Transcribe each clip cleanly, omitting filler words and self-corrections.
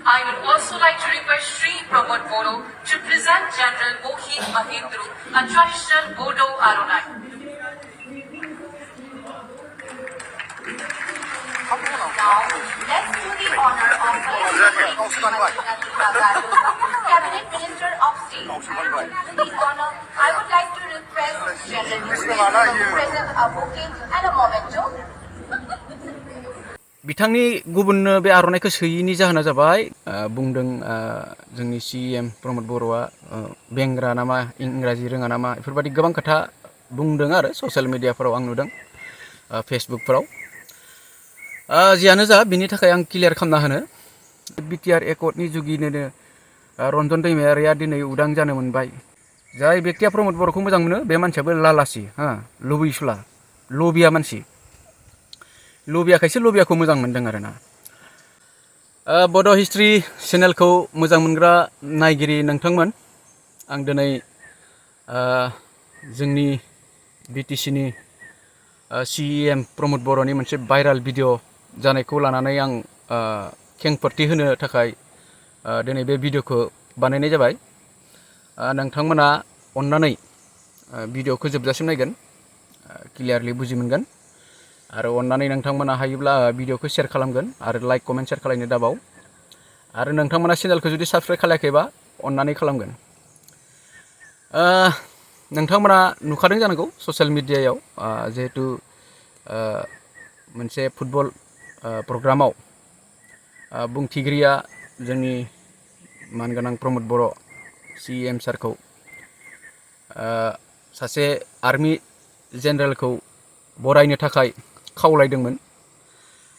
I would also like to request Sri Promud Boroa to present General Mohit Mahindru, a traditional Bodo Arunai. Now, let's do the honor of Cabinet Minister of State. To the honor, I would like to request General Mohit to present a bouquet and a memento. बिथांनि गुबुननो बे आर'नाइखौ सोयैनि जाहोना जाबाय बुंदों जोंनि CM Pramod बर'आ बेंग्रा नामा इंराजि रोङा नामा बेफोरबायदि गोबां खोथा बुंदों आरो ससियेल मिडियाफोराव आं नुदों फेसबुकफोराव जियानो जा बिनि थाखाय आं क्लियार खालामना होनो बिटिआर एकर्डनि जुगिनो रन्जन दैमारिया दिनै उदां जानो मोनबाय जाय बेक्तिया प्रमोद बर'खौ मोजां मोनो बे मानसियाबो लालासि लुबैसुला लबिया मानसि लुबियाखायसो लुबियाखौ मोजां मोनदों आरोना बड' हिस्ट्रि चेनेलखौ मोजां मोनग्रा नायगिरि नोंथांमोन आं दिनै जोंनि बिटिसिनि सीएम प्रमोद बर'नि मोनसे भाइराल भिडिअ जानायखौ लानानै आं खेंफोरथि होनो थाखाय दिनै बे भिडिअखौ बानायनाय जाबाय नोंथांमोना अन्नानै भिडिअखौ जोबजासिम नायगोन क्लियारलि बुजि मोनगोन आरो अन्नानै नोंथांमोना हायोब्ला भिडिअखौ शेयार खालामगोन आरो लाइक कमेन्ट शेयार खालामनो दाबाव आरो नोंथांमोना चेनेलखौ जुदि साबस्क्राइब खालायाखैबा अन्नानै खालामगोन नोंथांमोना नुखादों जानांगौ ससियेल मिडियायाव जिहेतु मोनसे फुटबल प्रग्रामाव बुंथिगिरिया जोंनि मानगोनां प्रमोद बर' सीएम सारखौ सासे आर्मि जेनेरेलखौ बरायनो थाखाय खावलायदोंमोन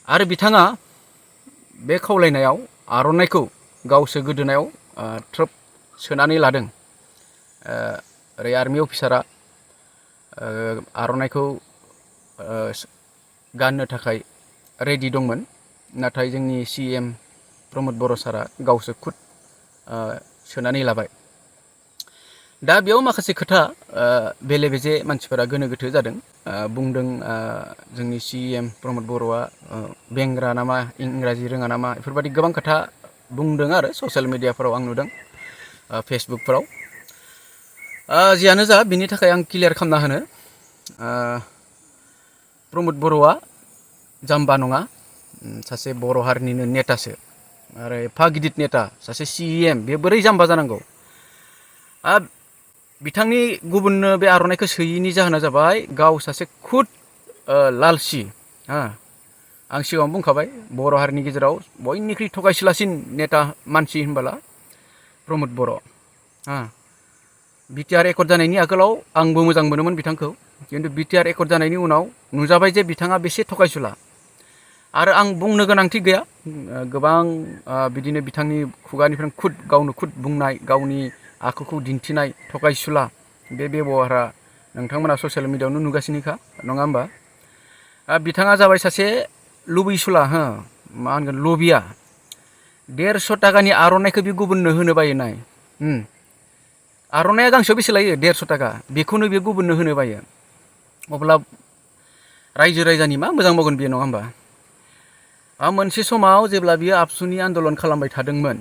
आरो बिथाङा बे खावलायनायाव आर'नाइखौ गावसो गोदोनायाव थ्रोब सोनानै लादों ओरै आर्मि अफिसारा आर'नाइखौ गाननो थाखाय रेडि दंमोन नाथाय जोंनि सीएम प्रमोद बर' सारा गावसो खुद सोनानै लाबाय दा बेयाव माखासे खोथा बेले बेजे मानसिफोरा गोनो गोथो जादों बुंदों जोंनि सीएम प्रमोद बर'आ बेंग्रा नामा इंराजि रोङा नामा बेफोरबायदि गोबां खोथा बुंदों आरो ससियेल मिडियाफोराव आं नुदों फेसबुकफोराव जियानो जा बिनि थाखाय आं क्लियार खालामना होनो प्रमोद बर'आ जाम्बा नङा सासे बर' हारिनिनो नेतासो आरो एफा गिदिर नेता सासे सीएम बे बोरै जाम्बा जानांगौ बिथांनि गुबुननो बे आर'नाइखौ सोयैनि जाहोना जाबाय गाव सासे खुद लालसि आं सिगाङाव बुंखाबाय बर' हारिनि गेजेराव बयनिख्रुइ थगायसुलासिन नेता मानसि होनबोला प्रमोद बर' बिटिआर एकर्ड जानायनि आगोलाव आंबो मोजां मोनोमोन बिथांखौ खिन्थु बिटिआर एकर्ड जानायनि उनाव नुजाबाय जे बिथाङा बेसे थगायसुला आरो आं बुंनो गोनांथि गैया गोबां बिदिनो बिथांनि खुगानिफ्राय गावनो खुद बुंनाय गावनि आखुखौ दिन्थिनाय थगायसुला बे बेबहारा नोंथांमोना ससियेल मिडियायावनो नुगासिनोखा नङा होमबा बिथाङा जाबाय सासे लुबैसुला मा होनगोन लबिया 150 टाकानि आर'नाइखौ बे गुबुननो होनो बायो नाय आर'नाइया गांसेयाव बेसे लायो 150 टाका बेखौनो बे गुबुननो होनो बायो अब्ला रायजो राजानि मा मोजां मावगोन बेयो नङा होमबा मोनसे समाव जेब्ला बियो आबसुनि आन्दलन खालामबाय थादोंमोन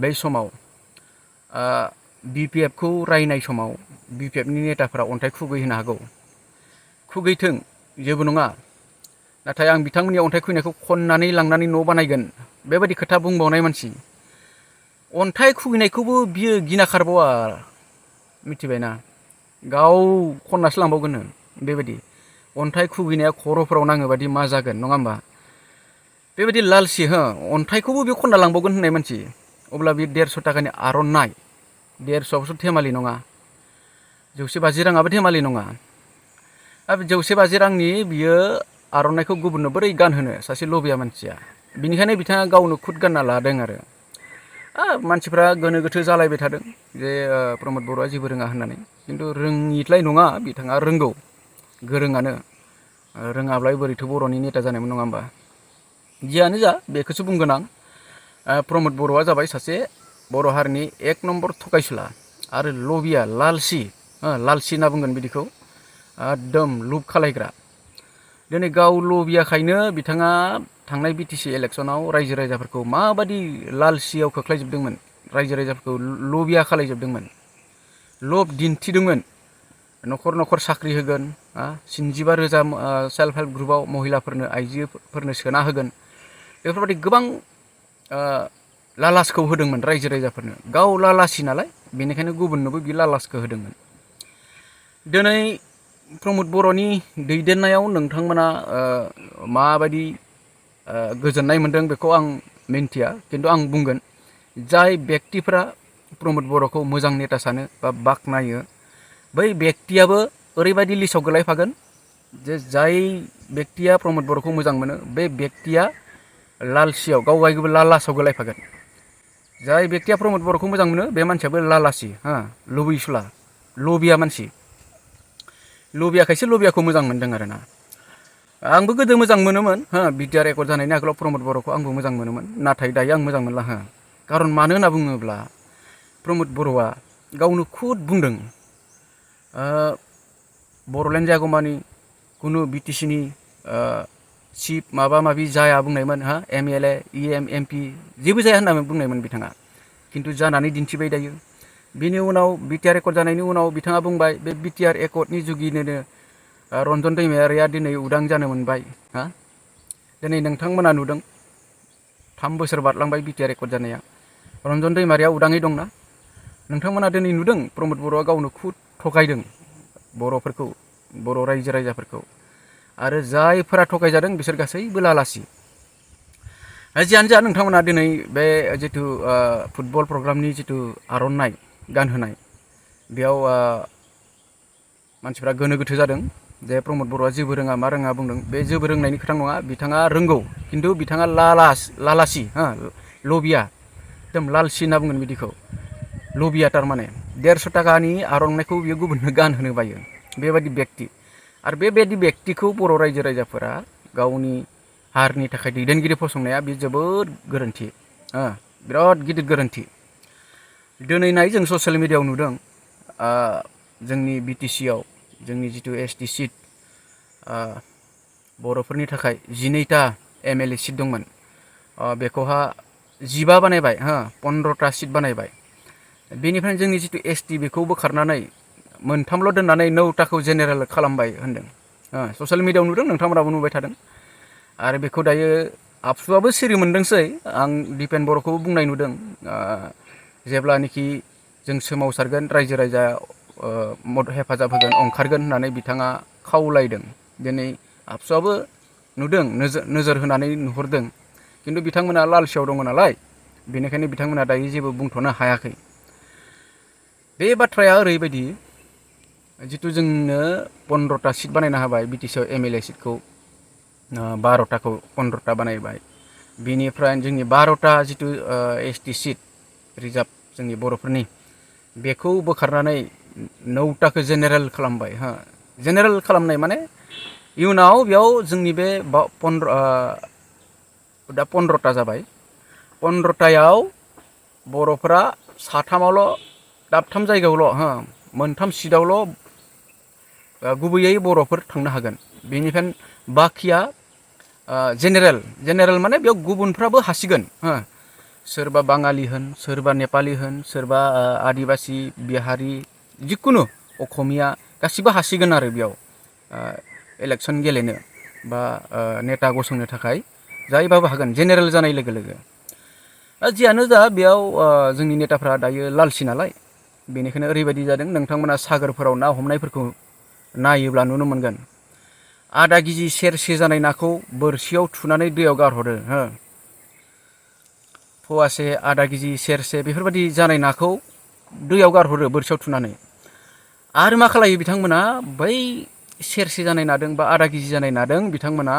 बै समाव बिपिएफखौ रायनाय समाव बिपिएफनि नेताफोरा अन्थाइ खुबैहोनो हागौ खुबैथों जेबो नङा नाथाय आं बिथांमोननि अन्थाइ खुबैनायखौ खननानै लांनानै न' बानायगोन बेबायदि खोथा बुंबावनाय मानसि अन्थाइ खुबैनायखौबो बियो गिना खारबावा मिथिबायना गाव खननासो लांबावगोन बेबायदि अन्थाइ खुबैनाया खर'फोराव नाङोबादि मा जागोन नङा होमबा बेबायदि लालसि अन्थाइखौबो बे खनना लांबावगोन होननाय मानसि अब्ला बे 150 टाकानि आर'नाइ 150 धेमालि नङा 150 राङाबो धेमालि नङा 150 रांनि बियो आर'नाइखौ गुबुननो बोरै गानहोनो सासे लबिया मानसिया बिनिखायनो बिथाङा गावनो खुद गानना लादों आरो मानसिफ्रा गोनो गोथो जालायबाय थादों जे प्रमोद बर'आ जेबो रोङा होननानै खिन्थु रोङिलाय नङा बिथाङा रोंगौ गोरोङानो रोङाब्लाय बोरैथो बर'नि नेता जानायमोन नङा होमबा जियानो जा बेखौसो बुंगोन आं प्रमोद बर'आ जाबाय सासे बर' हारिनि 1 नम्बर थगायसुला आरो लबिया लालसि होनना बुंगोन बिदिखौ एकदम लुब खालायग्रा दिनै गाव लबियाखायनो बिथाङा थांनाय BTC इलेक्सनाव रायजो राजाफोरखौ माबादि लालसियाव खोख्लैजोबदोंमोन, रायजो राजाफोरखौ लबिया खालायजोबदोंमोन, लब दिन्थिदोंमोन, न'खर न'खर साख्रि होगोन, 95,000 सेल्फ हेल्प ग्रुपआव महिलाफोरनो आइजोफोरनो सोना होगोन, बेफोरबायदि गोबां लालासखौ होदोंमोन रायजो राजाफोरनो। गाव लालासि नालाय बेनिखायनो गुबुननोबो बे लालासखौ होदोंमोन। दिनै प्रमोद बर'नि दैदेननायाव नोंथांमोना माबायदि गोजोननाय मोनदों बेखौ आं मिन्थिया, खिन्थु आं बुंगोन जाय बेक्तिफोरा प्रमोद बर'खौ मोजां नेता सानो बा बाख्नायो, बै बेक्तियाबो ओरैबायदि लिस्टआव गोलैफागोन जे जाय बेक्तिया प्रमोद बर'खौ मोजां मोनो बे बेक्तिया लालसियाव गावबो लालासाव गोलैफागोन। जाय बेक्तिया प्रमोद बर'खौ मोजां मोनो बे मानसियाबो लालासि, लुबैसुला, लबिया मानसि। लबियाखायसो लबियाखौ मोजां मोनदों आरोना। आंबो गोदो मोजां मोनोमोन, बिटिआर रेकर्ड जानायनि आगोलाव प्रमोद बर'खौ आंबो मोजां मोनोमोन, नाथाय दायो आं मोजां मोनला। खारन मानो होनना बुङोब्ला प्रमोद बर'आ गावनो खुद बुंदों बर'लेण्ड जागौमानि कुनु BTCनि चिफ माबा माबि जाया बुंनायमोन, MLA EM MP जेबो जाया होनना बुंनायमोन बिथाङा, खिन्थु जानानै दिन्थिबाय दायो। बिनि उनाव बिटिआर रेकर्ड जानायनि उनाव बिथाङा बुंबाय बे बिटिआर रेकर्डनि जुगिनो रन्जन दैमारिया दिनै उदां जानो मोनबाय। दिनै नोंथांमोना नुदों 3 बोसोर बारलांबाय बिटिआर रेकर्ड जानाया, रन्जन दैमारिया उदाङै दंना? नोंथांमोना दिनै नुदों प्रमोद बर'आ गावनो खुद थगायदों बर'फोरखौ, बर' रायजो राजाफोरखौ, आरो जायफोरा थगायजादों बिसोर गासैबो लालासि। जियानो जा नोंथांमोना दिनै बे जिथु फुटबल प्रग्रामनि जिथु आर'नाइ गानहोनाय, बेयाव मानसिफ्रा गोनो गोथो जादों जे प्रमोद बर'आ जेबो रोङा मा रोङा बुंदों। बे जेबो रोंनायनि खोथा नङा, बिथाङा रोंगौ, खिन्थु बिथाङा लालासि, लबिया, एकदम लालसि होनना बुंगोन बिदिखौ, लबिया थारमाने 150 थाखानि आर'नाइखौ बियो गुबुननो गानहोनो बायो, बेबायदि बेक्ति। आरो बेबायदि बेक्तिखौ बर' रायजो राजाफोरा गावनि हारिनि थाखाय दैदेनगिरि फसंनाया बे जोबोद गोरोन्थि, बिराद गिदिर गोरोन्थि। दिनै नाय जों ससियेल मिडियायाव नुदों जोंनि BTCआव जोंनि जिथु ST सिट, बर'फोरनि थाखाय 12टा MLA सिट दंमोन, बेखौहा 15 बानायबाय, 15टा सिट बानायबाय। बेनिफ्राय जोंनि जिथु ST बेखौ बोखारनानै 3ल' दोननानै 9टाखौ जेनेरेल खालामबाय होनदों। ससियेल मिडियायाव नुदों, नोंथांमोनाबो नुबाय थादों। आरो बेखौ दायो आबसुआबो सिरि मोनदोंसै। आं दिपेन बर'खौबो बुंनाय नुदों, जेब्लानोखि जों सोमावसारगोन रायजो राजा हेफाजाब होगोन, ओंखारगोन होननानै बिथाङा खावलायदों। दिनै आबसुआबो नुदों, नोजोर होनानै नुहरदों, खिन्थु बिथांमोना लालसियाव दङ नालाय बेनिखायनो बिथांमोना दायो जेबो बुंथ'नो हायाखै। बे बाथ्राया ओरैबायदि, जिथु जोंनो 15टा सिट बानायना होबाय BTCआव MLA सिटखौ, 12टाखौ 15टा बानायबाय। बेनिफ्राय जोंनि 12टा जिथु ST सिट रिजार्भ जोंनि बर'फोरनि, बेखौ बोखारनानै 9टाखौ जेनेरेल खालामबाय। जेनेरेल खालामनाय माने इयुनाव बेयाव जोंनि बे दा 15टा जाबाय। 15टायाव बर'फोरा 3आवल', दाबथाम जायगायावल', 3 सिटआवल' गुबैयै बर'फोर थांनो हागोन। बेनिफ्राय बाखिया जेनेरेल माने बेयाव गुबुनफ्राबो हासिगोन, सोरबा बाङालि होन, सोरबा नेपालि होन, सोरबा आदिबासि, बिहारि, जिखुनु अखमिया गासिबो हासिगोन आरो बेयाव इलेक्सन गेलेनो बा नेता गसंनो थाखाय जायबाबो हागोन जेनेरेल जानाय लोगो लोगो। जियानो जा बेयाव जोंनि नेताफ्रा दायो लालसि नालाय बेनिखायनो ओरैबायदि जादों, नोंथांमोना सागोरफोराव ना हमनायफोरखौ नायोब्ला नुनो मोनगोन। आधा केजि सेरसे जानाय नाखौ बोरसियाव थुनानै दैयाव गारहरो, फवासे आधा केजि सेरसे बेफोरबायदि जानाय नाखौ दैयाव गारहरो बोरसियाव थुनानै। आरो मा खालायो बिथांमोना, बै सेरसे जानाय नादों बा आधा केजि जानाय नादों बिथांमोना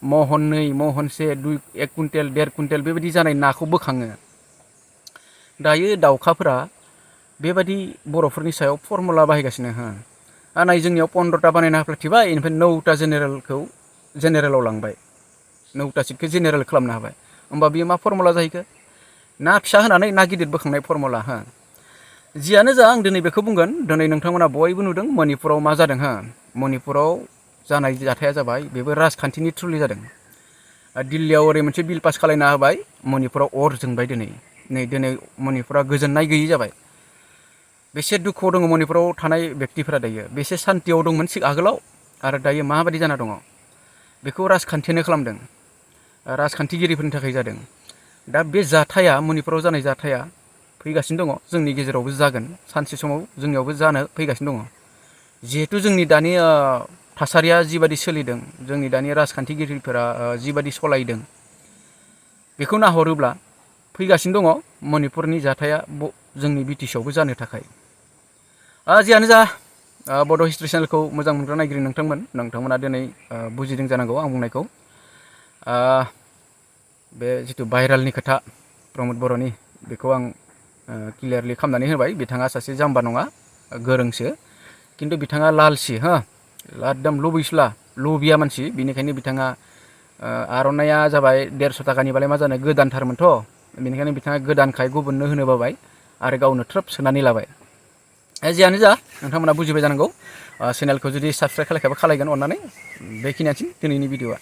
महननै, महनसे, 1 कुइन्टेल, 1.5 कुइन्टेल बेबायदि जानाय नाखौ बोखाङो। दायो दाउखाफोरा बेबायदि बर'फोरनि सायाव फर्मुला बाहायगासिनो। नाय जोंनियाव 15टा बानायना होफ्लाथिबाय, बेनिफ्राय 9टा जेनेरेलाव लांबाय, 9टा सिटखौ जेनेरेल खालामनो हाबाय। होमबा बेयो मा फर्मुला जाहैखो? ना फिसा होनानै ना गिदिर बोखांनाय फर्मुला। जियानो जा आं दिनै बेखौ बुंगोन, दिनै नोंथांमोना बयबो नुदों मणिपुराव मा जादों। मणिपुराव जानाय जाथाया जाबाय बेबो राजखान्थिनि थ्रुयै जादों। दिल्लीयाव ओरै मोनसे बिल पास खालायना होबाय मणिपुराव अर जोंबाय दिनै मणिपुरा गोजोननाय गैयि जाबाय। बेसे दुखुआव दङ मणिपुराव थानाय बेक्तिफोरा दायो, बेसे सान्तियाव दंमोन आगोलाव आरो दायो माबायदि जाना दङ बेखौ राजखान्थियानो खालामदों, राजखान्थिगिरिफोरनि थाखाय जादों। दा बे जाथाया मणिपुराव जानाय जाथाया फैगासिनो दङ, जोंनि गेजेरावबो जागोन, सानसे समाव जोंनियावबो जानो फैगासिनो दङ। जिहेतु जोंनि दानि थासारिया जिबादि सोलिदों, जोंनि दानि राजखान्थिगिरिफोरा जिबादि सलायदों बेखौ नाहरोब्ला फैगासिनो दङ मणिपुरनि जाथाया जोंनि बिटिसिआवबो जानो थाखाय। जियानो जा बड' हिस्ट्रि चेनेलखौ मोजां मोनग्रा नायगिरि नोंथांमोना दिनै बुजिदों जानांगौ आं बुंनायखौ। बे जिथु भाइरेलनि खोथा प्रमद बर'नि, बेखौ आं क्लियारलि खालामनानै होबाय। बिथाङा सासे जाम्बा नङा, गोरोंसो, खिन्थु बिथाङा लालसि, एकदम लुबैया मानसि। बिनिखायनो बिथाङा आर'नाइया जाबाय 150 थाखानिबालाय मा जानो, गोदानथारमोनथ', बेनिखायनो बिथाङा गोदानखाय गुबुननो होनो बाबाय आरो गावनो थ्रोब सोनानै लाबाय। जियानो जा नोंथांमोना बुजिबाय जानांगौ। चेनेलखौ जुदि साबस्क्राइब खालायखाबा खालायगोन अननानै। बेखिनियानोसै दिनैनि भिडिअ'आ।